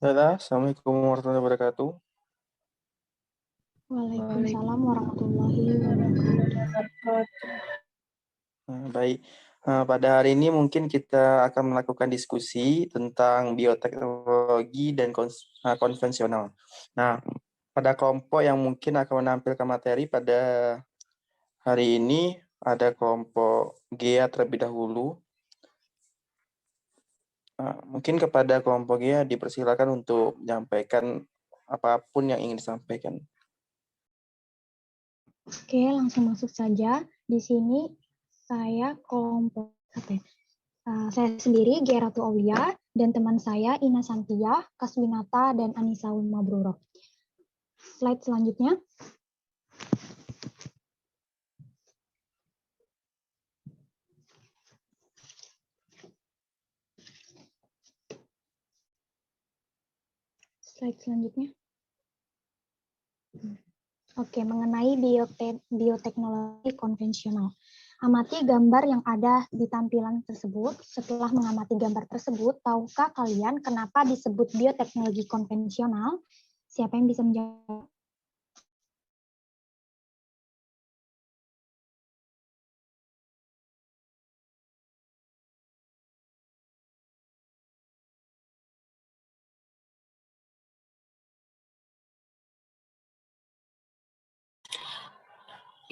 Halo, Assalamualaikum warahmatullahi wabarakatuh. Waalaikumsalam warahmatullahi wabarakatuh. Baik, pada hari ini mungkin kita akan melakukan diskusi tentang bioteknologi dan konvensional. Nah, pada kelompok yang mungkin akan menampilkan materi pada hari ini ada kelompok GEA terlebih dahulu. Mungkin kepada kelompok GEA dipersilakan untuk menyampaikan apapun yang ingin disampaikan. Oke, langsung masuk saja. Di sini saya kelompok saya sendiri Geratu Aulia dan teman saya Ina Santia, Kaswinata dan Anissa Mabruro. Slide selanjutnya. Slide selanjutnya. Oke, mengenai bioteknologi konvensional. Amati gambar yang ada di tampilan tersebut. Setelah mengamati gambar tersebut, tahukah kalian kenapa disebut bioteknologi konvensional? Siapa yang bisa menjawab?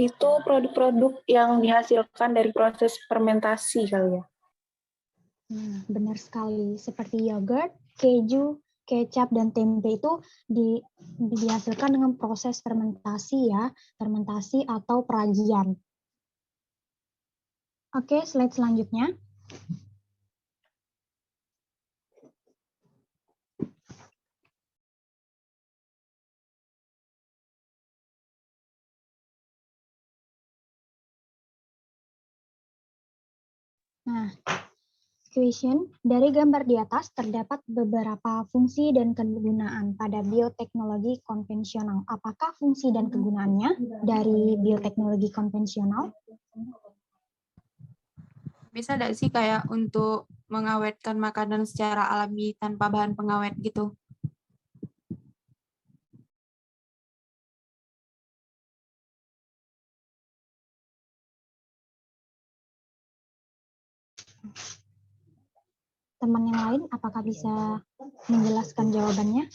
Itu produk-produk yang dihasilkan dari proses fermentasi kali ya. Benar sekali. Seperti yogurt, keju, kecap, dan tempe itu dihasilkan dengan proses fermentasi ya, fermentasi atau peragian. Oke, slide selanjutnya. Nah, question, dari gambar di atas terdapat beberapa fungsi dan kegunaan pada bioteknologi konvensional. Apakah fungsi dan kegunaannya dari bioteknologi konvensional? Bisa nggak sih kayak untuk mengawetkan makanan secara alami tanpa bahan pengawet gitu? Teman yang lain, apakah bisa menjelaskan jawabannya?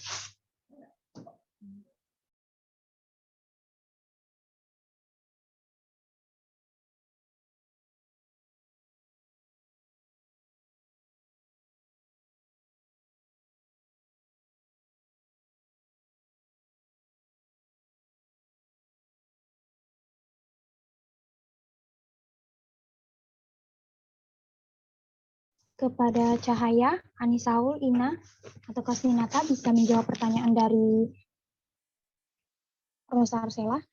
Kepada Cahaya, Anisaul, Ina, atau Kasminata bisa menjawab pertanyaan dari Rosa Arsela.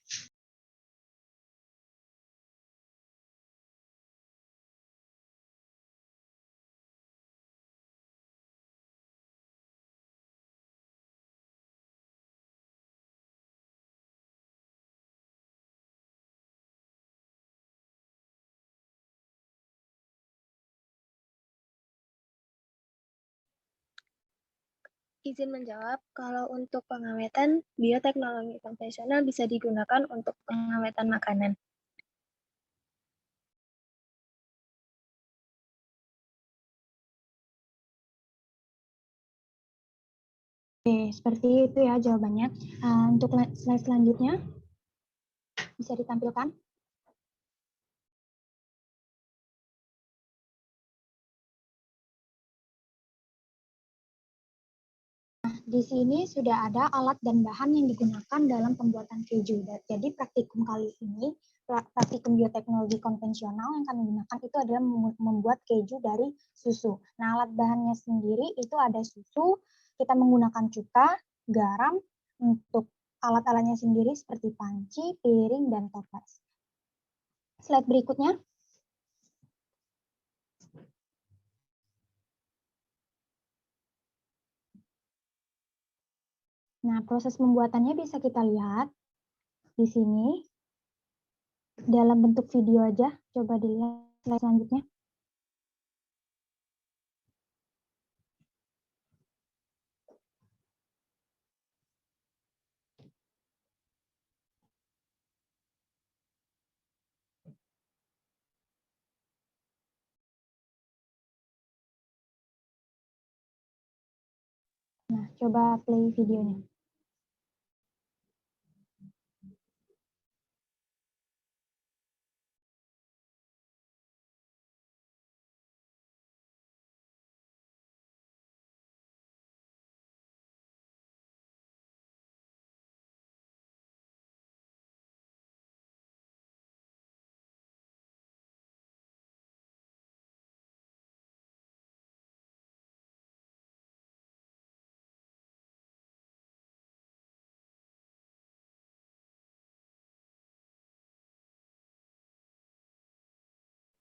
Izin menjawab, kalau untuk pengawetan, bioteknologi konvensional bisa digunakan untuk pengawetan makanan. Oke, seperti itu ya jawabannya. Untuk slide selanjutnya, bisa ditampilkan. Di sini sudah ada alat dan bahan yang digunakan dalam pembuatan keju. Jadi praktikum kali ini, praktikum bioteknologi konvensional yang kami gunakan itu adalah membuat keju dari susu. Nah, alat bahannya sendiri itu ada susu, kita menggunakan cuka, garam, untuk alat-alatnya sendiri seperti panci, piring, dan toples. Slide berikutnya. Nah, proses pembuatannya bisa kita lihat di sini. Dalam bentuk video aja, coba dilihat slide selanjutnya. coba play videonya.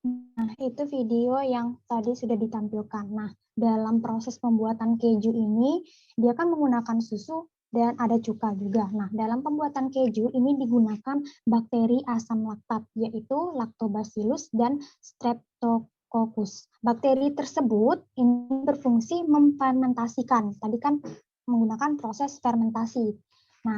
Nah, itu video yang tadi sudah ditampilkan. Nah, dalam proses pembuatan keju ini, dia kan menggunakan susu dan ada cuka juga. Nah, dalam pembuatan keju ini digunakan bakteri asam laktat, yaitu Lactobacillus dan Streptococcus. Bakteri tersebut ini berfungsi memfermentasikan. Tadi kan menggunakan proses fermentasi. Nah,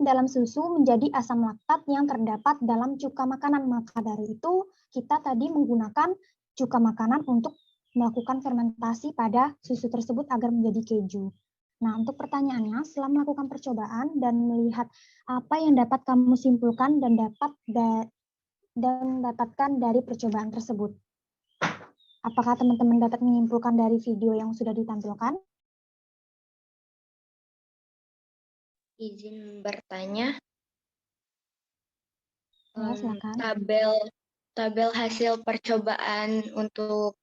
dalam susu menjadi asam laktat yang terdapat dalam cuka makanan. Maka dari itu, kita tadi menggunakan cuka makanan untuk melakukan fermentasi pada susu tersebut agar menjadi keju. Nah, untuk pertanyaannya, setelah melakukan percobaan dan melihat apa yang dapat kamu simpulkan dan dapatkan dari percobaan tersebut. Apakah teman-teman dapat menyimpulkan dari video yang sudah ditampilkan? Izin bertanya. Ya, silakan. Tabel hasil percobaan untuk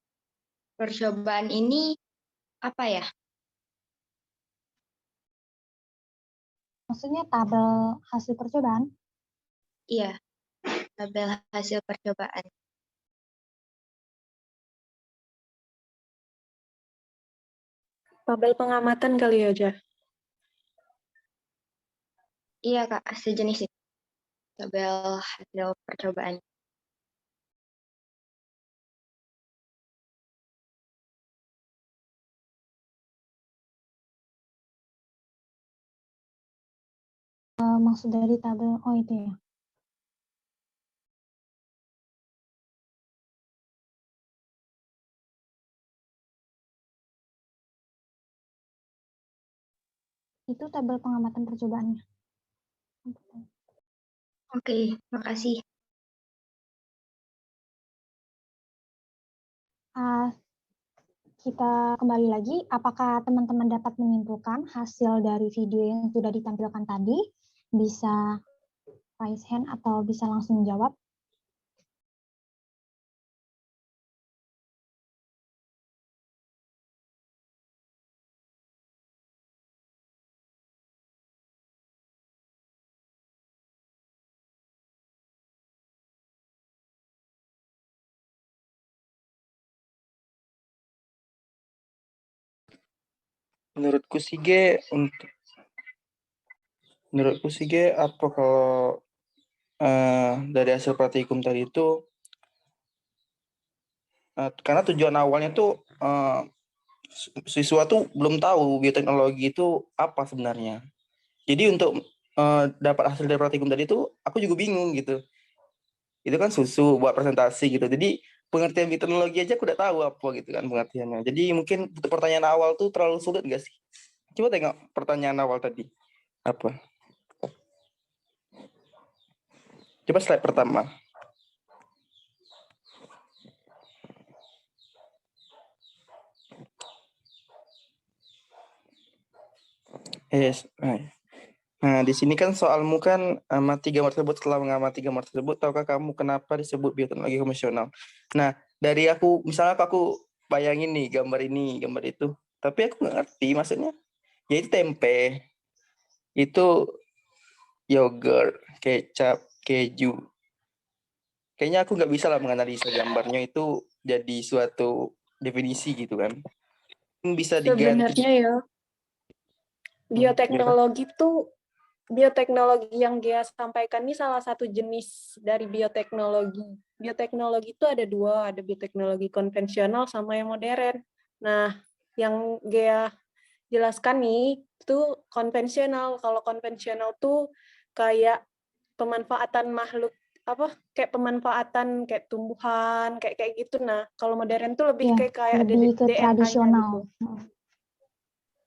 percobaan ini apa ya? Maksudnya tabel hasil percobaan? Iya, tabel hasil percobaan. Tabel pengamatan kali aja. Iya Kak, sejenis itu. Tabel hasil percobaan. Maksud dari tabel, oh itu ya. Itu tabel pengamatan percobaannya. Oke, makasih. Kita kembali lagi, apakah teman-teman dapat menyimpulkan hasil dari video yang sudah ditampilkan tadi? Bisa raise hand atau bisa langsung jawab? Menurutku sih apa kalau dari hasil praktikum tadi itu karena tujuan awalnya tuh siswa tuh belum tahu bioteknologi itu apa sebenarnya. Jadi untuk dapat hasil dari praktikum tadi itu aku juga bingung gitu. Itu kan susu buat presentasi gitu. Jadi pengertian bioteknologi aja aku udah tahu apa gitu kan pengertiannya. Jadi mungkin untuk pertanyaan awal tuh terlalu sulit nggak sih? Coba tengok pertanyaan awal tadi. Apa? Coba slide pertama. Yes. Nah, di sini kan soalmu kan amati gambar tersebut, setelah mengamati gambar tersebut, tahukah kamu kenapa disebut bioteknologi konvensional? Nah, dari aku, misalnya aku bayangin nih gambar itu, tapi aku nggak ngerti maksudnya. Ya itu tempe, itu yogurt, kecap, keju. Kayaknya aku nggak bisa lah menganalisa gambarnya itu jadi suatu definisi gitu kan. Bisa diganti. Sebenarnya ya, bioteknologi yang dia sampaikan ini salah satu jenis dari bioteknologi. Bioteknologi itu ada dua, ada bioteknologi konvensional sama yang modern. Nah, yang dia jelaskan nih itu konvensional. Kalau konvensional tuh kayak pemanfaatan makhluk kayak pemanfaatan kayak tumbuhan kayak gitu. Nah, kalau modern tuh lebih Ya, kayak lebih ke DNA-nya tradisional. gitu.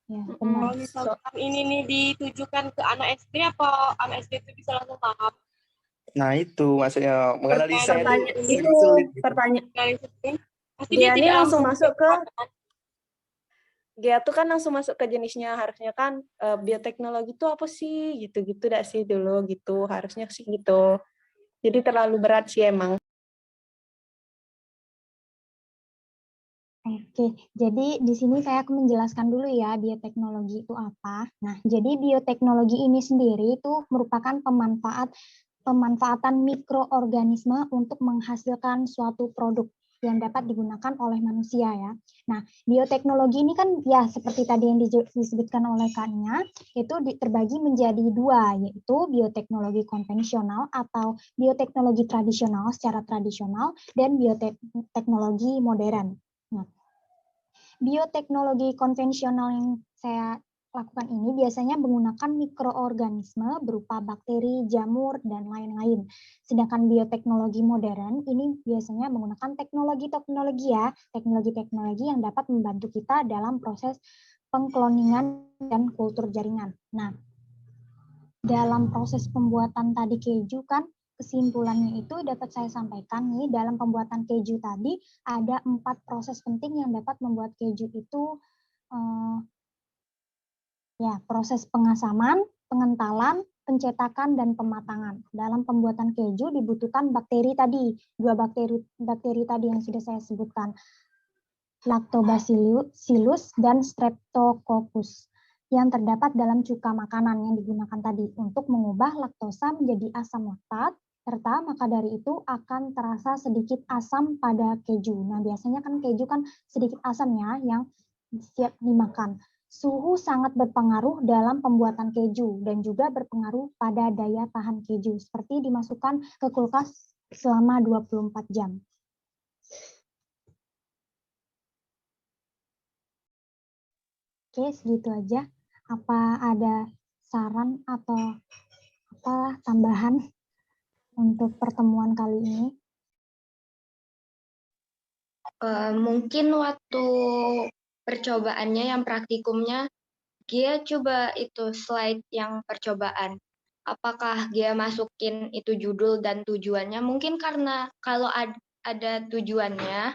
Ya, Mm-mm. benar. Kalau misalkan ini nih ditujukan ke anak SD, apa anak SD itu bisa langsung paham? Nah itu maksudnya menganalisa itu Pertanyaan itu sedikit sulit gitu. pertanyaan Dari situ, pasti dia dia ini tidak langsung masuk ke kan? dia tuh kan langsung masuk ke jenisnya, harusnya kan bioteknologi itu apa sih gitu-gitu dah sih dulu gitu, harusnya sih gitu. Jadi terlalu berat sih emang. Oke, jadi di sini saya akan menjelaskan dulu ya bioteknologi itu apa. Nah, jadi bioteknologi ini sendiri itu merupakan pemanfaatan mikroorganisme untuk menghasilkan suatu produk yang dapat digunakan oleh manusia ya. Nah, bioteknologi ini kan ya seperti tadi yang disebutkan oleh Kak-nya, itu terbagi menjadi dua, yaitu bioteknologi konvensional atau bioteknologi tradisional secara tradisional dan bioteknologi modern. Nah, bioteknologi konvensional yang saya lakukan ini biasanya menggunakan mikroorganisme berupa bakteri, jamur, dan lain-lain. Sedangkan bioteknologi modern ini biasanya menggunakan teknologi-teknologi yang dapat membantu kita dalam proses pengkloningan dan kultur jaringan. Nah, dalam proses pembuatan tadi keju kan, kesimpulannya itu dapat saya sampaikan nih, dalam pembuatan keju tadi ada 4 proses penting yang dapat membuat keju itu ya, proses pengasaman, pengentalan, pencetakan, dan pematangan. Dalam pembuatan keju dibutuhkan bakteri tadi, 2 bakteri tadi yang sudah saya sebutkan, Lactobacillus dan Streptococcus yang terdapat dalam cuka makanan yang digunakan tadi untuk mengubah laktosa menjadi asam laktat, serta maka dari itu akan terasa sedikit asam pada keju. Nah, biasanya kan keju kan sedikit asam ya yang siap dimakan. Suhu sangat berpengaruh dalam pembuatan keju dan juga berpengaruh pada daya tahan keju, seperti dimasukkan ke kulkas selama 24 jam. Oke, segitu aja. Apa ada saran atau apa tambahan untuk pertemuan kali ini? Mungkin waktu percobaannya yang praktikumnya, Gia coba itu slide yang percobaan. Apakah Gia masukin itu judul dan tujuannya? Mungkin karena kalau ada tujuannya,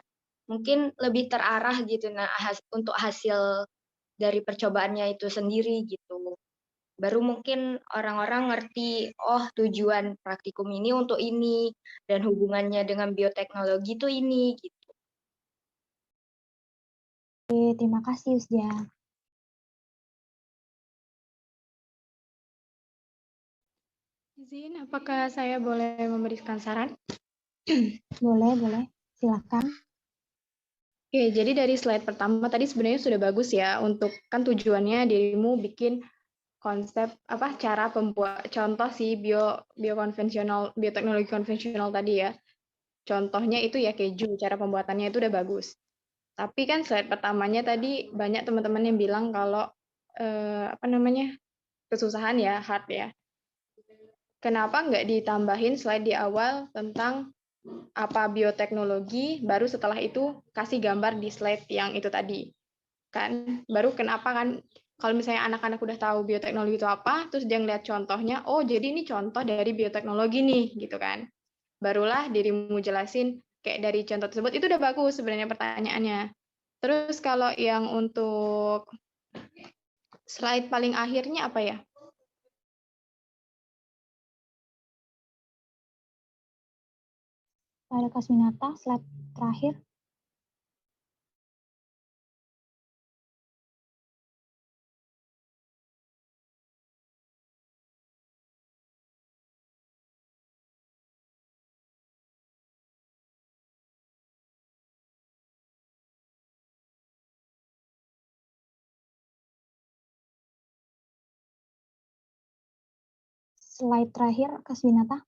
mungkin lebih terarah gitu. Nah, untuk hasil dari percobaannya itu sendiri gitu. Baru mungkin orang-orang ngerti, oh tujuan praktikum ini untuk ini, dan hubungannya dengan bioteknologi itu ini gitu. Oke, terima kasih Usja. Izin, apakah saya boleh memberikan saran? Boleh. Silakan. Oke, jadi dari slide pertama tadi sebenarnya sudah bagus ya, untuk kan tujuannya dirimu bikin konsep cara pembuat contoh si bioteknologi konvensional tadi ya. Contohnya itu ya keju, cara pembuatannya itu udah bagus. Tapi kan slide pertamanya tadi banyak teman-teman yang bilang kalau kesusahan ya, hard ya. Kenapa nggak ditambahin slide di awal tentang apa bioteknologi, baru setelah itu kasih gambar di slide yang itu tadi. Kan, baru kenapa kan, kalau misalnya anak-anak udah tahu bioteknologi itu apa, terus dia ngeliat contohnya, oh jadi ini contoh dari bioteknologi nih, gitu kan. Barulah dirimu jelasin, kayak dari contoh tersebut, itu udah bagus sebenarnya pertanyaannya. Terus kalau yang untuk slide paling akhirnya apa ya? Pada Kasminata, slide terakhir. Slide terakhir, Kasminata.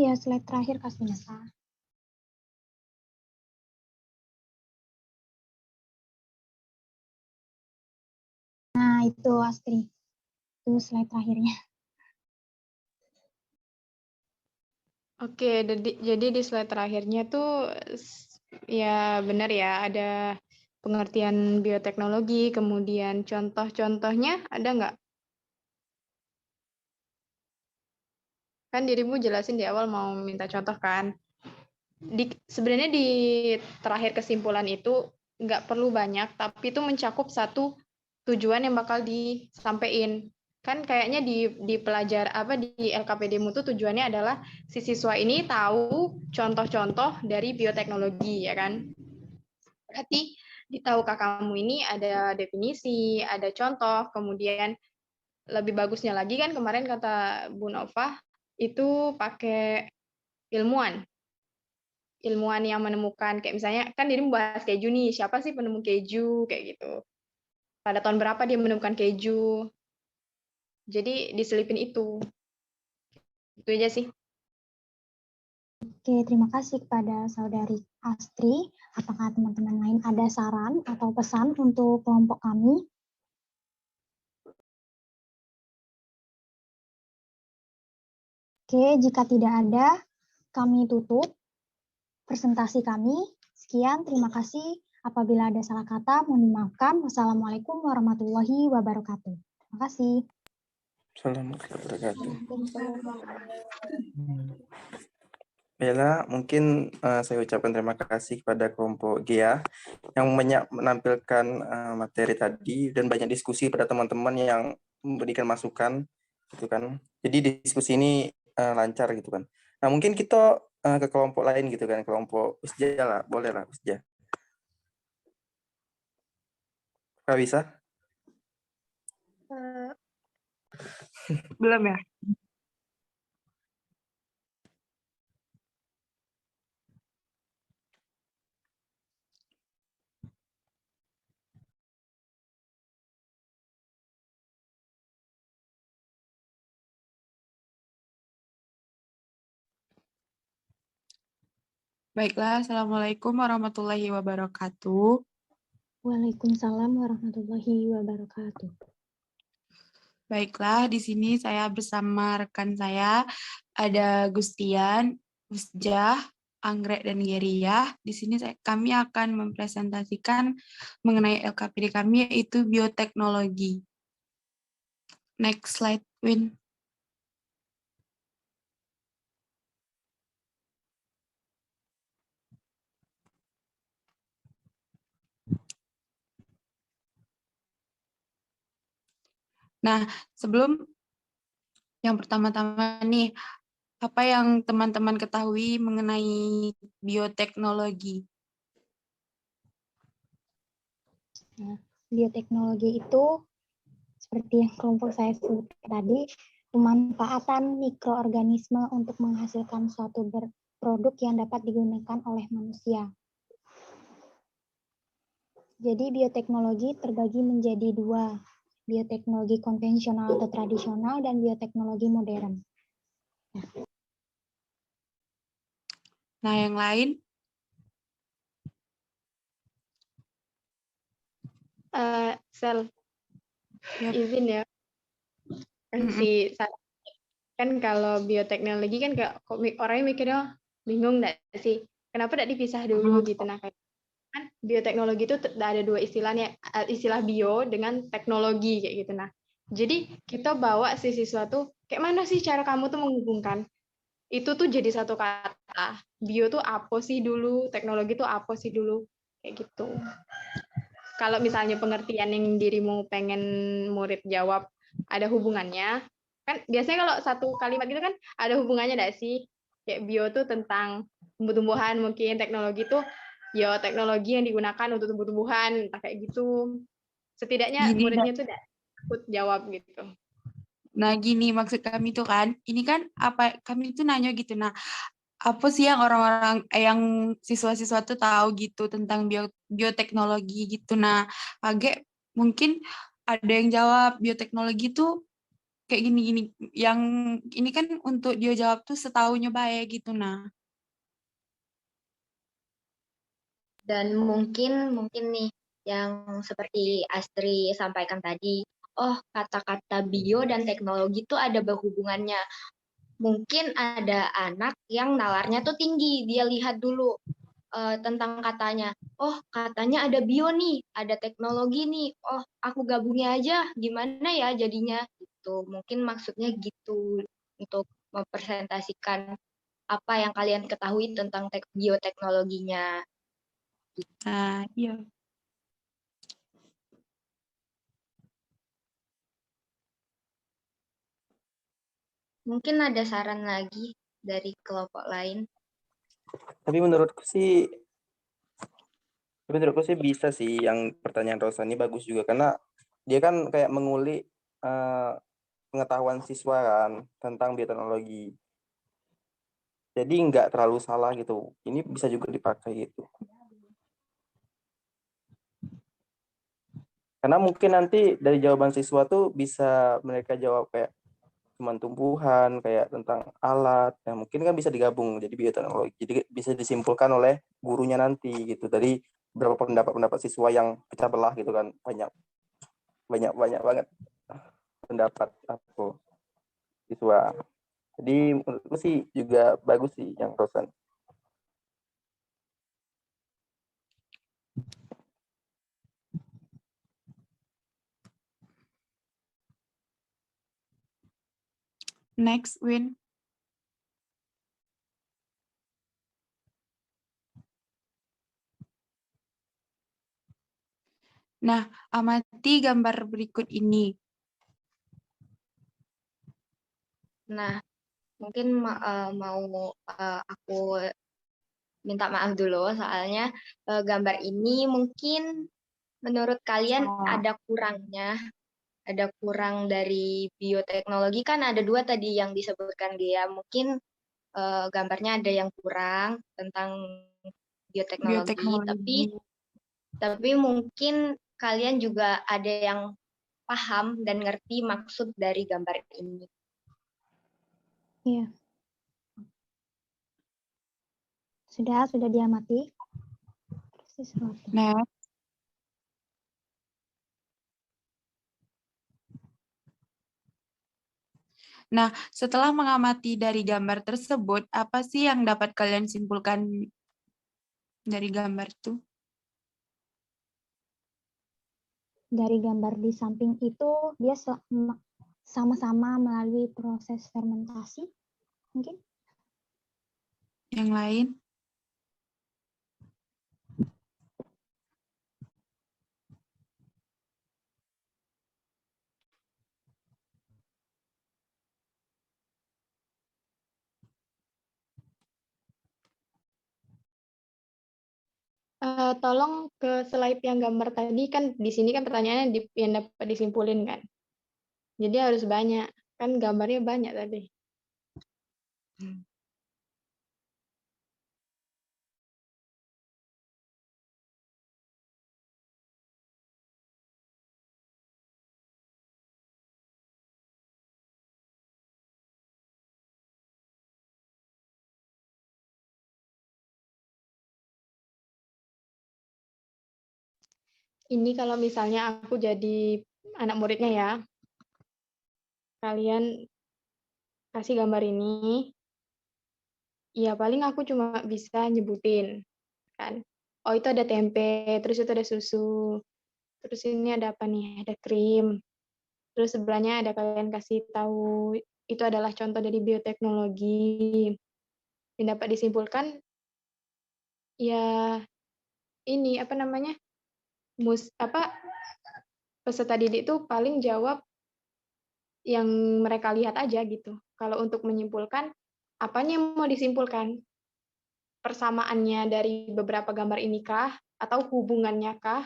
Ya, slide terakhir Kak Sunita. Nah, itu Astri. Itu slide terakhirnya. Oke, jadi di slide terakhirnya tuh ya benar ya, ada pengertian bioteknologi, kemudian contoh-contohnya ada nggak? Kan dirimu jelasin di awal mau minta contoh kan? Sebenarnya di terakhir kesimpulan itu nggak perlu banyak, tapi itu mencakup satu tujuan yang bakal disampaikan. Kan kayaknya di pelajar di LKPD-mu tuh tujuannya adalah si siswa ini tahu contoh-contoh dari bioteknologi, ya kan? Berarti di tahukah kamu ini ada definisi, ada contoh, kemudian lebih bagusnya lagi kan kemarin kata Bu Nova itu pakai ilmuwan yang menemukan, kayak misalnya kan diri membahas keju nih, siapa sih penemu keju kayak gitu, pada tahun berapa dia menemukan keju, jadi diselipin itu aja sih. Oke, terima kasih kepada Saudari Astri. Apakah teman-teman lain ada saran atau pesan untuk kelompok kami? Oke, jika tidak ada, kami tutup presentasi kami. Sekian, terima kasih. Apabila ada salah kata, mohon dimaafkan. Wassalamualaikum warahmatullahi wabarakatuh. Terima kasih. Assalamualaikum warahmatullahi wabarakatuh. Baiklah, mungkin saya ucapkan terima kasih kepada kelompok GEA yang menampilkan materi tadi dan banyak diskusi pada teman-teman yang memberikan masukan, gitu kan. Jadi diskusi ini lancar, gitu kan. Nah, mungkin kita ke kelompok lain, gitu kan, kelompok Usja lah, boleh lah Usja. Kak bisa? Belum ya? Baiklah, Assalamualaikum warahmatullahi wabarakatuh. Waalaikumsalam warahmatullahi wabarakatuh. Baiklah, di sini saya bersama rekan saya, ada Gustian, Usjah, Anggrek, dan Geria. Di sini kami akan mempresentasikan mengenai LKPD kami, yaitu bioteknologi. Next slide, Win. Nah, sebelum yang pertama-tama nih, apa yang teman-teman ketahui mengenai bioteknologi? Nah, bioteknologi itu seperti yang kelompok saya sebut tadi, pemanfaatan mikroorganisme untuk menghasilkan suatu produk yang dapat digunakan oleh manusia. Jadi bioteknologi terbagi menjadi dua, bioteknologi konvensional atau tradisional dan bioteknologi modern. Nah, yang lain? Sel, Yep. izin ya. Kan kalau bioteknologi kan kayak orangnya mikirnya bingung nggak sih? Kenapa tidak dipisah dulu gitu? Nah, kan bioteknologi itu ada dua istilahnya, istilah bio dengan teknologi kayak gitu. Nah, jadi kita bawa si siswa tuh kayak mana sih cara kamu tuh menghubungkan itu tuh jadi satu kata. Bio tuh apa sih dulu, teknologi tuh apa sih dulu, kayak gitu. Kalau misalnya pengertian yang dirimu pengen murid jawab ada hubungannya, kan biasanya kalau satu kalimat gitu kan ada hubungannya nggak sih? Kayak bio tuh tentang tumbuh-tumbuhan, mungkin teknologi tuh ya teknologi yang digunakan untuk tumbuh-tumbuhan, entah kayak gitu. Setidaknya muridnya tuh udah takut jawab gitu. Nah, gini maksud kami tuh kan, ini kan apa kami tuh nanya gitu. Nah, apa sih yang orang-orang yang siswa-siswa tuh tahu gitu tentang bioteknologi gitu. Nah, agak mungkin ada yang jawab bioteknologi tuh kayak gini-gini. Yang ini kan untuk dia jawab tuh setaunya baik gitu nah. Dan mungkin nih yang seperti Astri sampaikan tadi, oh kata-kata bio dan teknologi itu ada berhubungannya. Mungkin ada anak yang nalarnya tuh tinggi, dia lihat dulu tentang katanya. Oh katanya ada bio nih, ada teknologi nih. Oh aku gabungnya aja, gimana ya jadinya? Gitu. Mungkin maksudnya gitu untuk mempresentasikan apa yang kalian ketahui tentang bioteknologinya. Nah, iya. Mungkin ada saran lagi dari kelompok lain. Tapi menurutku sih bisa sih yang pertanyaan Rosa ini bagus juga karena dia kan kayak mengulik pengetahuan siswa kan tentang bioteknologi. Jadi nggak terlalu salah gitu. Ini bisa juga dipakai gitu. Karena mungkin nanti dari jawaban siswa tuh bisa mereka jawab kayak cuman tumbuhan, kayak tentang alat. Nah, mungkin kan bisa digabung jadi bioteknologi. Jadi bisa disimpulkan oleh gurunya nanti gitu. Dari beberapa pendapat siswa yang pecah belah gitu kan. Banyak banget pendapat aku siswa. Jadi menurutku sih juga bagus sih yang Rosan. Next, Win. Nah, amati gambar berikut ini. Nah, mungkin mau aku minta maaf dulu soalnya gambar ini mungkin menurut kalian ada kurangnya, ada kurang dari bioteknologi kan ada 2 tadi yang disebutkan Gea. Mungkin gambarnya ada yang kurang tentang bioteknologi, tapi mungkin kalian juga ada yang paham dan ngerti maksud dari gambar ini. Iya. Sudah diamati. Nah, setelah mengamati dari gambar tersebut, apa sih yang dapat kalian simpulkan dari gambar itu? Dari gambar di samping itu, dia sama-sama melalui proses fermentasi, mungkin? Yang lain? Tolong ke slide yang gambar tadi kan di sini kan pertanyaannya yang dapat disimpulin kan. Jadi harus banyak, kan gambarnya banyak tadi. Ini kalau misalnya aku jadi anak muridnya ya, kalian kasih gambar ini, ya paling aku cuma bisa nyebutin kan. Oh itu ada tempe, terus itu ada susu, terus ini ada apa nih? Ada krim. Terus sebelahnya ada kalian kasih tahu itu adalah contoh dari bioteknologi. Yang dapat disimpulkan ya ini apa namanya? Peserta didik itu paling jawab yang mereka lihat aja gitu. Kalau untuk menyimpulkan, apanya yang mau disimpulkan? Persamaannya dari beberapa gambar ini kah? Atau hubungannya kah?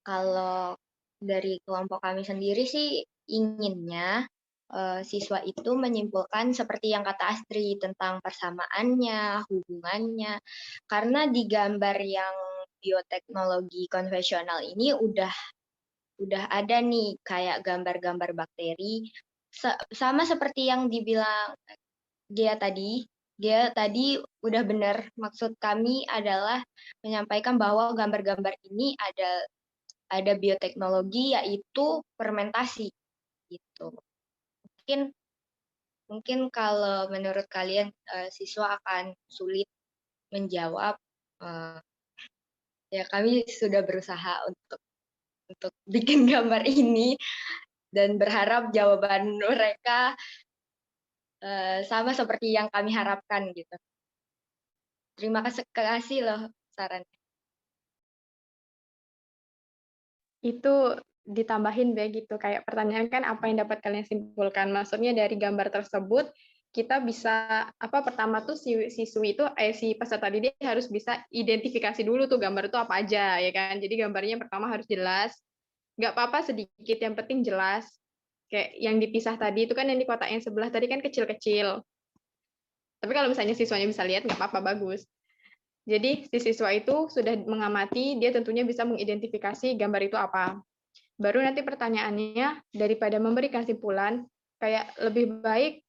Kalau dari kelompok kami sendiri sih inginnya siswa itu menyimpulkan seperti yang kata Astri tentang persamaannya, hubungannya. Karena di gambar yang bioteknologi konvensional ini udah ada nih kayak gambar-gambar bakteri, sama seperti yang dibilang dia tadi. Dia tadi udah benar, maksud kami adalah menyampaikan bahwa gambar-gambar ini ada bioteknologi, yaitu fermentasi gitu. Mungkin kalau menurut kalian siswa akan sulit menjawab, ya kami sudah berusaha untuk bikin gambar ini dan berharap jawaban mereka sama seperti yang kami harapkan gitu. Terima kasih loh sarannya. Itu ditambahin begitu, kayak pertanyaan kan apa yang dapat kalian simpulkan. Maksudnya dari gambar tersebut kita bisa pertama tuh si peserta didik harus bisa identifikasi dulu tuh gambar itu apa aja ya kan. Jadi gambarnya pertama harus jelas. Nggak apa-apa sedikit, yang penting jelas. Kayak yang dipisah tadi itu kan yang di kotak yang sebelah tadi kan kecil-kecil. Tapi kalau misalnya siswanya bisa lihat nggak apa-apa, bagus. Jadi si siswa itu sudah mengamati, dia tentunya bisa mengidentifikasi gambar itu apa. Baru nanti pertanyaannya, daripada memberikan simpulan, kayak lebih baik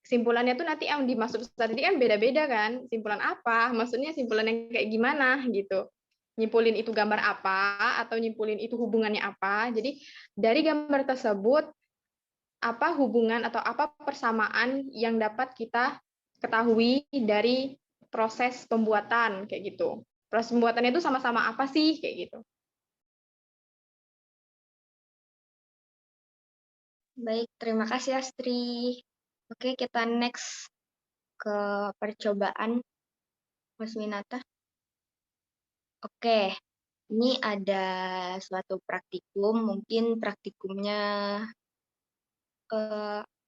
simpulannya tuh nanti yang dimaksud tadi kan beda-beda kan. Simpulan apa? Maksudnya simpulan yang kayak gimana gitu. Nyimpulin itu gambar apa, atau nyimpulin itu hubungannya apa. Jadi dari gambar tersebut, apa hubungan atau apa persamaan yang dapat kita ketahui dari proses pembuatan kayak gitu. Proses pembuatannya itu sama-sama apa sih kayak gitu. Baik, terima kasih Astri. Oke, kita next ke percobaan Mas Winata. Oke, ini ada suatu praktikum, mungkin praktikumnya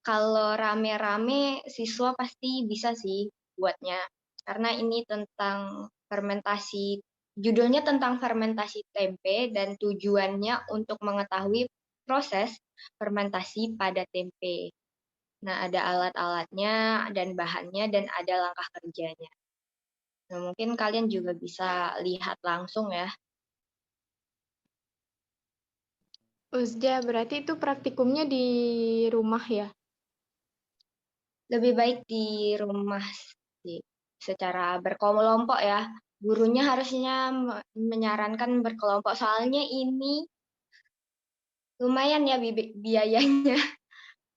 kalau rame-rame siswa pasti bisa sih buatnya. Karena ini tentang fermentasi, judulnya tentang fermentasi tempe dan tujuannya untuk mengetahui proses fermentasi pada tempe. Nah, ada alat-alatnya dan bahannya dan ada langkah kerjanya. Nah, mungkin kalian juga bisa lihat langsung ya. Uzja, berarti itu praktikumnya di rumah ya? Lebih baik di rumah sih, secara berkelompok ya. Gurunya harusnya menyarankan berkelompok, soalnya ini lumayan ya biayanya.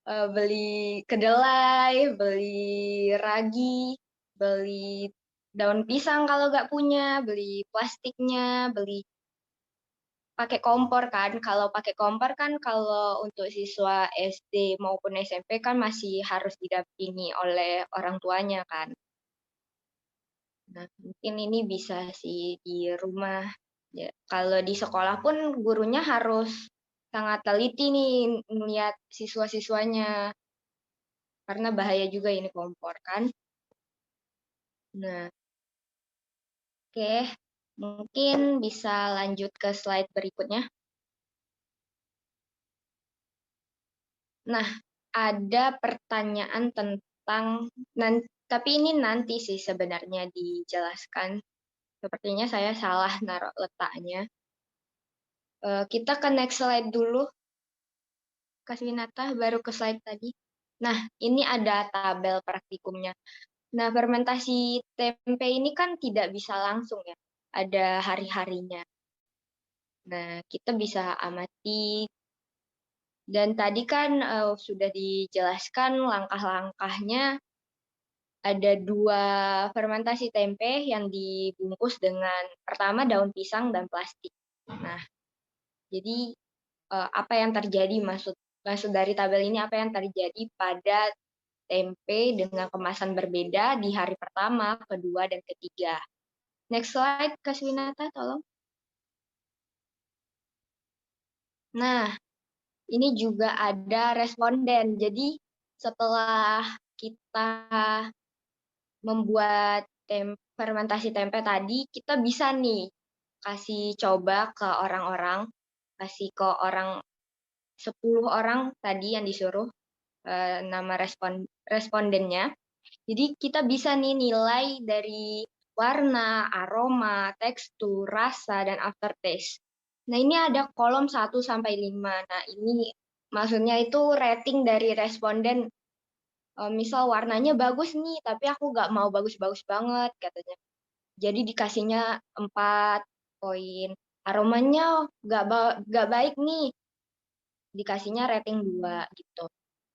Beli kedelai, beli ragi, beli daun pisang kalau nggak punya, beli plastiknya, beli pakai kompor kan. Kalau pakai kompor kan kalau untuk siswa SD maupun SMP kan masih harus didampingi oleh orang tuanya kan. Nah, mungkin ini bisa sih di rumah. Ya, kalau di sekolah pun gurunya harus sangat teliti nih melihat siswa-siswanya. Karena bahaya juga ini kompor kan. Nah, oke. Mungkin bisa lanjut ke slide berikutnya. Nah, ada pertanyaan tentang, tapi ini nanti sih sebenarnya dijelaskan. Sepertinya saya salah naruh letaknya. Kita ke next slide dulu. Kaswinata, baru ke slide tadi. Nah, ini ada tabel praktikumnya. Nah, fermentasi tempe ini kan tidak bisa langsung ya. Ada hari-harinya. Nah, kita bisa amati. Dan tadi kan sudah dijelaskan langkah-langkahnya. Ada 2 fermentasi tempe yang dibungkus dengan pertama daun pisang dan plastik. Nah, jadi apa yang terjadi maksud dari tabel ini, apa yang terjadi pada tempe dengan kemasan berbeda di hari pertama, kedua, dan ketiga. Next slide, Kaswinata, tolong. Nah, ini juga ada responden. Jadi setelah kita membuat fermentasi tempe tadi, kita bisa nih kasih coba ke orang-orang, kasih ke orang 10 orang tadi yang disuruh nama respondennya. Jadi kita bisa nih nilai dari warna, aroma, tekstur, rasa, dan aftertaste. Nah, ini ada kolom 1 sampai 5. Nah, ini maksudnya itu rating dari responden. Misal warnanya bagus nih, tapi aku nggak mau bagus-bagus banget katanya. Jadi dikasihnya 4 poin. Aromanya nggak baik nih, dikasihnya rating 2 gitu.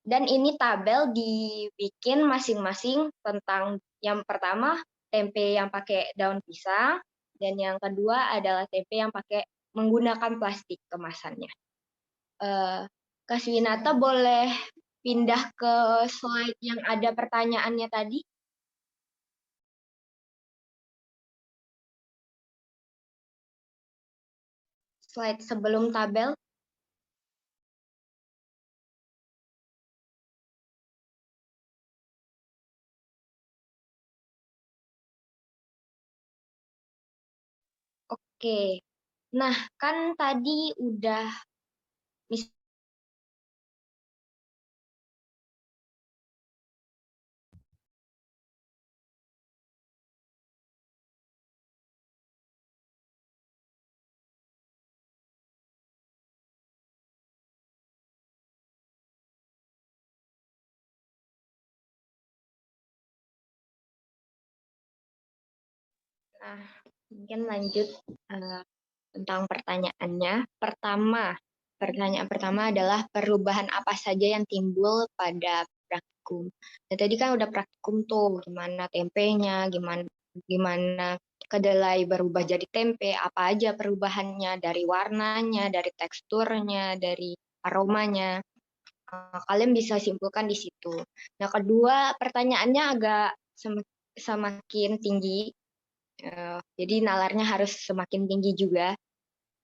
Dan ini tabel dibikin masing-masing tentang yang pertama tempe yang pakai daun pisang, dan yang kedua adalah tempe yang pakai menggunakan plastik kemasannya. Kak Swinata boleh pindah ke slide yang ada pertanyaannya tadi? Slide sebelum tabel. Oke. Nah, kan tadi udah Nah, mungkin lanjut tentang pertanyaannya. Pertanyaan pertama adalah perubahan apa saja yang timbul pada praktikum. Nah, tadi kan udah praktikum tuh, gimana tempenya, gimana kedelai berubah jadi tempe, apa aja perubahannya dari warnanya, dari teksturnya, dari aromanya. Kalian bisa simpulkan di situ. Nah, kedua pertanyaannya agak semakin tinggi. Jadi nalarnya harus semakin tinggi juga.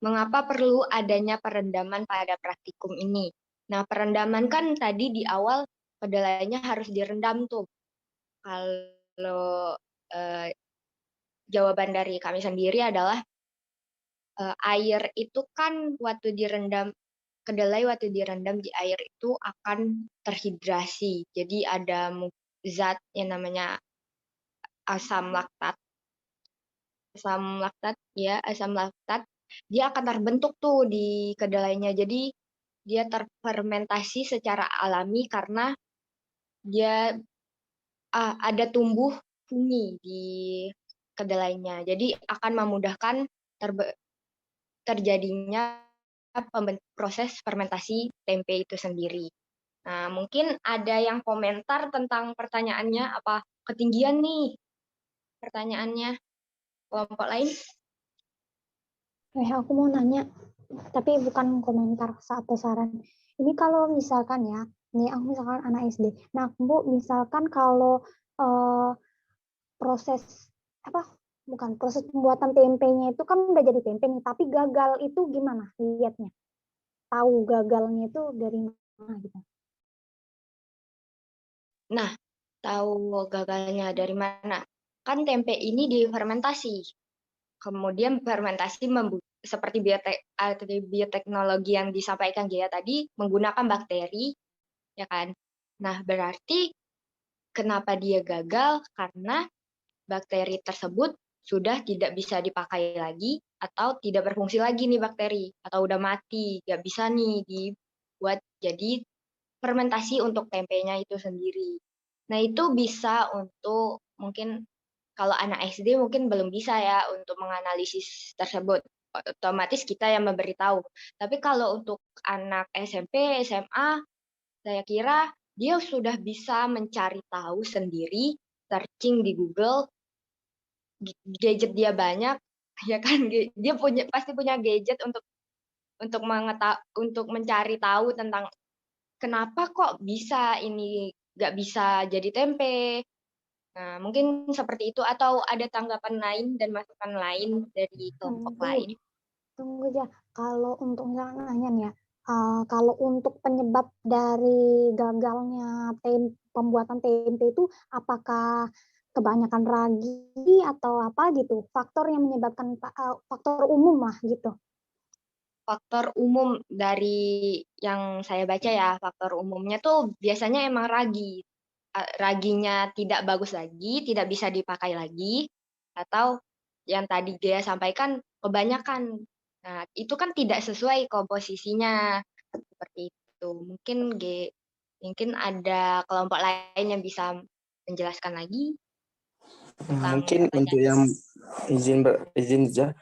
Mengapa perlu adanya perendaman pada praktikum ini? Nah, perendaman kan tadi di awal kedelainya harus direndam tuh. Kalau jawaban dari kami sendiri adalah air itu kan waktu direndam, kedelai waktu direndam di air itu akan terhidrasi. Jadi ada zat yang namanya asam laktat. Asam laktat dia akan terbentuk tuh di kedelainya. Jadi dia terfermentasi secara alami karena dia ada tumbuh fungi di kedelainya. Jadi akan memudahkan terjadinya proses fermentasi tempe itu sendiri. Nah, mungkin ada yang komentar tentang pertanyaannya, apa ketinggian nih pertanyaannya. Kelompok lain? Aku mau nanya, tapi bukan komentar atau saran. Ini kalau misalkan ya, nih aku misalkan anak SD. Nah, Bu, misalkan kalau proses pembuatan tempenya itu kan udah jadi tempe nih, tapi gagal itu gimana lihatnya? Tahu gagalnya itu dari mana gitu? Nah, tahu gagalnya dari mana? Kan tempe ini difermentasi. Kemudian fermentasi seperti bioteknologi yang disampaikan Gia tadi menggunakan bakteri, ya kan? Nah, berarti kenapa dia gagal? Karena bakteri tersebut sudah tidak bisa dipakai lagi atau tidak berfungsi lagi nih bakteri, atau udah mati, nggak bisa nih dibuat jadi fermentasi untuk tempenya itu sendiri. Nah, itu bisa untuk mungkin kalau anak SD mungkin belum bisa ya untuk menganalisis tersebut. Otomatis kita yang memberitahu. Tapi kalau untuk anak SMP, SMA, saya kira dia sudah bisa mencari tahu sendiri, searching di Google, gadget dia banyak, ya kan? Dia pasti punya gadget untuk mencari tahu tentang kenapa kok bisa ini nggak bisa jadi tempe. Nah, mungkin seperti itu, atau ada tanggapan lain dan masukan lain dari kelompok lain. Tunggu aja, kalau untuk misalnya nanya nih ya, kalau untuk penyebab dari gagalnya pembuatan tempe itu apakah kebanyakan ragi atau apa gitu? Faktor yang menyebabkan faktor umum lah gitu. Faktor umum dari yang saya baca ya, faktor umumnya tuh biasanya emang ragi. Raginya tidak bagus lagi, tidak bisa dipakai lagi, Atau yang tadi Gea sampaikan kebanyakan. Nah, itu kan tidak sesuai komposisinya seperti itu. Mungkin ada kelompok lain yang bisa menjelaskan lagi tentang Mungkin untuk yang izin aja.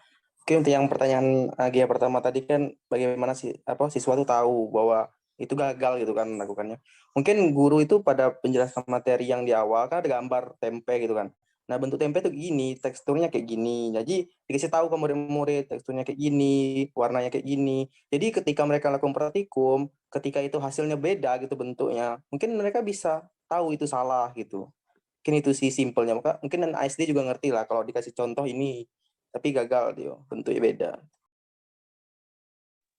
Mungkin untuk yang pertanyaan Gia pertama tadi kan bagaimana sih siswa tuh tahu bahwa itu gagal gitu kan melakukannya. Mungkin guru itu pada penjelasan materi yang di awal kan ada gambar tempe gitu kan. Nah, bentuk tempe tuh gini, teksturnya kayak gini. Jadi dikasih tahu ke murid-murid teksturnya kayak gini, warnanya kayak gini. Jadi ketika mereka lakukan praktikum, ketika itu hasilnya beda gitu bentuknya, mungkin mereka bisa tahu itu salah gitu. Mungkin itu sih simpelnya. Maka mungkin ASD juga ngerti lah kalau dikasih contoh ini tapi gagal dia bentuknya beda.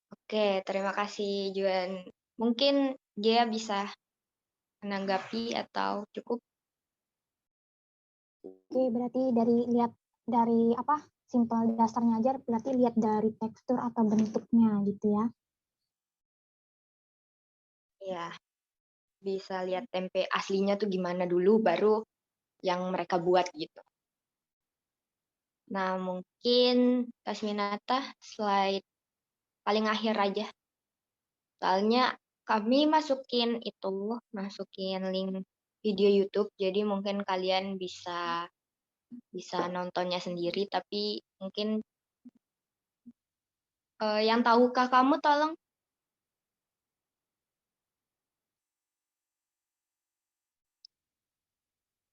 Oke, terima kasih Juan. Mungkin Gea bisa menanggapi atau cukup? Oke, berarti dari simpel dasarnya aja, berarti lihat dari tekstur atau bentuknya gitu ya. Ya, bisa lihat tempe aslinya tuh gimana dulu, baru yang mereka buat gitu. Nah, mungkin Kasminata slide paling akhir aja. Soalnya kami masukin link video YouTube, jadi mungkin kalian bisa nontonnya sendiri, tapi mungkin yang tahukah kamu tolong?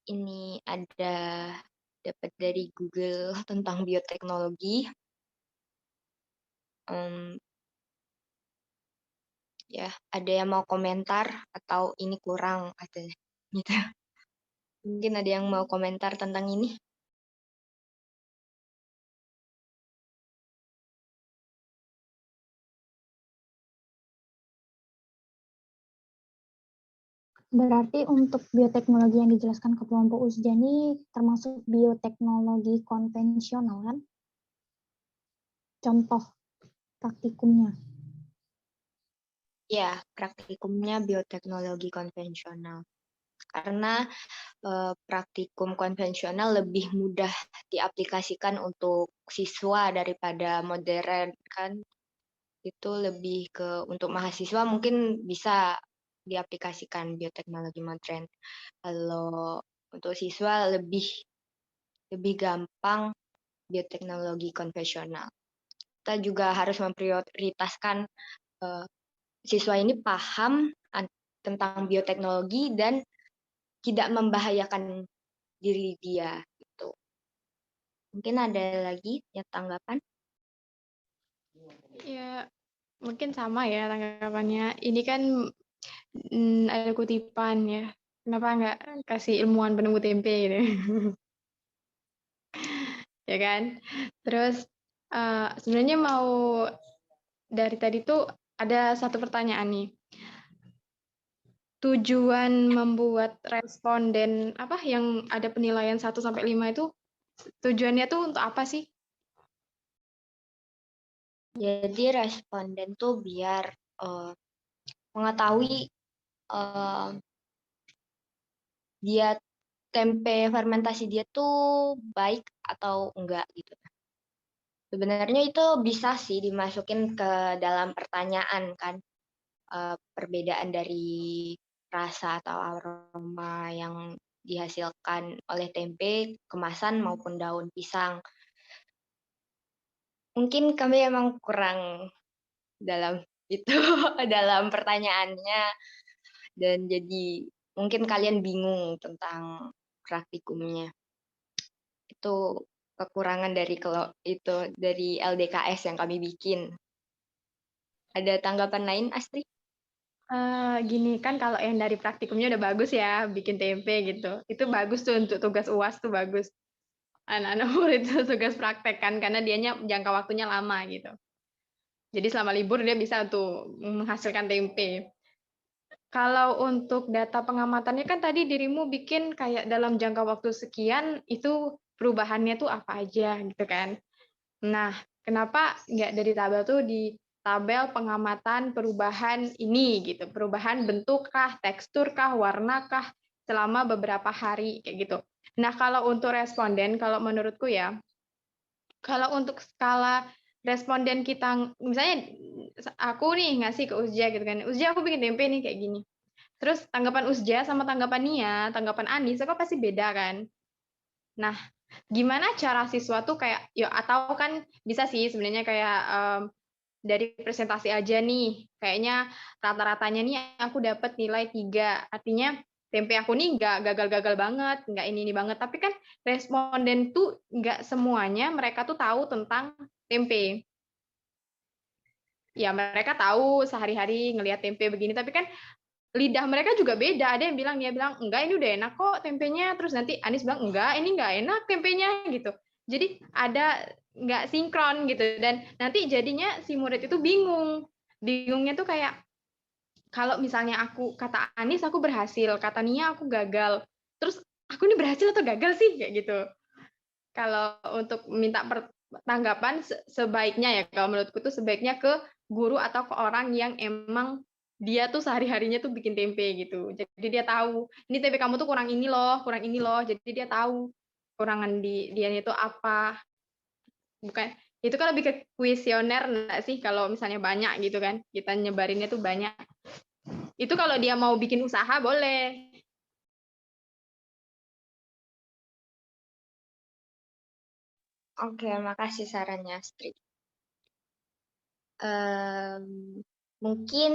Ini ada dapat dari Google tentang bioteknologi. Ya, ada yang mau komentar atau ini kurang katanya. Gitu. Mungkin ada yang mau komentar tentang ini? Berarti untuk bioteknologi yang dijelaskan ke kelompok Usja ini termasuk bioteknologi konvensional kan? Contoh praktikumnya. Ya, praktikumnya bioteknologi konvensional. Karena praktikum konvensional lebih mudah diaplikasikan untuk siswa daripada modern kan. Itu lebih ke untuk mahasiswa mungkin bisa diaplikasikan bioteknologi modern. Kalau untuk siswa lebih gampang bioteknologi konvensional. Kita juga harus memprioritaskan siswa ini paham tentang bioteknologi dan tidak membahayakan diri dia gitu. Mungkin ada lagi ya tanggapan? Ya, mungkin sama ya tanggapannya. Ini kan ada kutipan ya. Kenapa nggak kasih ilmuwan penemu tempe gitu? Ya kan? Terus sebenarnya mau dari tadi tuh ada satu pertanyaan nih. Tujuan membuat responden yang ada penilaian 1 sampai 5 itu tujuannya tuh untuk apa sih? Jadi responden tuh biar mengetahui dia tempe fermentasi dia tuh baik atau enggak gitu. Sebenarnya itu bisa sih dimasukin ke dalam pertanyaan kan, perbedaan dari rasa atau aroma yang dihasilkan oleh tempe, kemasan maupun daun pisang. Mungkin kami emang kurang dalam itu, dalam pertanyaannya, dan jadi mungkin kalian bingung tentang praktikumnya. Itu kekurangan dari LDKS yang kami bikin. Ada tanggapan lain, Astri? Gini kan kalau yang dari praktikumnya udah bagus ya, bikin tempe gitu. Itu bagus tuh untuk tugas UAS tuh bagus. Anak-anak murid itu tugas praktek kan, karena dianya jangka waktunya lama gitu. Jadi selama libur dia bisa tuh menghasilkan tempe. Kalau untuk data pengamatannya kan tadi dirimu bikin kayak dalam jangka waktu sekian itu perubahannya tuh apa aja gitu kan. Nah, kenapa nggak dari tabel tuh di tabel pengamatan perubahan ini gitu, perubahan bentuk kah, tekstur kah, warna kah selama beberapa hari kayak gitu. Nah, kalau untuk responden, kalau menurutku ya, kalau untuk skala responden kita, misalnya aku nih ngasih ke Uzja gitu kan, Uzja aku bikin tempe nih kayak gini. Terus tanggapan Uzja sama tanggapan Nia, tanggapan Anis, itu pasti beda kan. Nah, gimana cara siswa tuh kayak, ya atau kan bisa sih sebenarnya kayak dari presentasi aja nih, kayaknya rata-ratanya nih aku dapat nilai 3, artinya tempe aku nih nggak gagal-gagal banget, nggak ini banget, tapi kan responden tuh nggak semuanya mereka tuh tahu tentang tempe. Ya mereka tahu sehari-hari ngelihat tempe begini, tapi kan lidah mereka juga beda. Ada yang bilang, dia bilang, enggak ini udah enak kok tempenya, terus nanti Anis bilang, enggak ini nggak enak tempenya gitu. Jadi ada nggak sinkron gitu, dan nanti jadinya si murid itu bingung. Bingungnya tuh kayak, kalau misalnya aku, kata Anis aku berhasil, kata Nia aku gagal, terus aku ini berhasil atau gagal sih kayak gitu. Kalau untuk minta tanggapan sebaiknya ya, kalau menurutku tuh sebaiknya ke guru atau ke orang yang emang dia tuh sehari-harinya tuh bikin tempe gitu. Jadi dia tahu, ini tempe kamu tuh kurang ini loh, kurang ini loh. Jadi dia tahu kurangan di dia itu apa. Bukan, itu kan lebih ke kuesioner enggak sih, kalau misalnya banyak gitu kan. Kita nyebarinnya tuh banyak. Itu kalau dia mau bikin usaha boleh. Oke, makasih sarannya, Astrid. Mungkin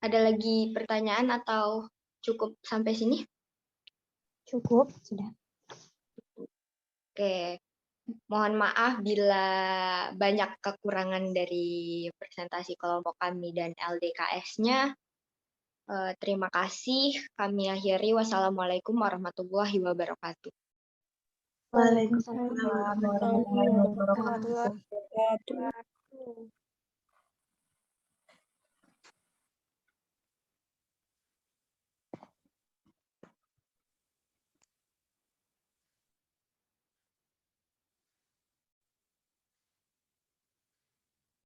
ada lagi pertanyaan atau cukup sampai sini? Cukup, sudah. Oke, mohon maaf bila banyak kekurangan dari presentasi kelompok kami dan LDKS-nya. Terima kasih. Kami akhiri. Wassalamualaikum warahmatullahi wabarakatuh. Waalaikumsalam warahmatullahi wabarakatuh.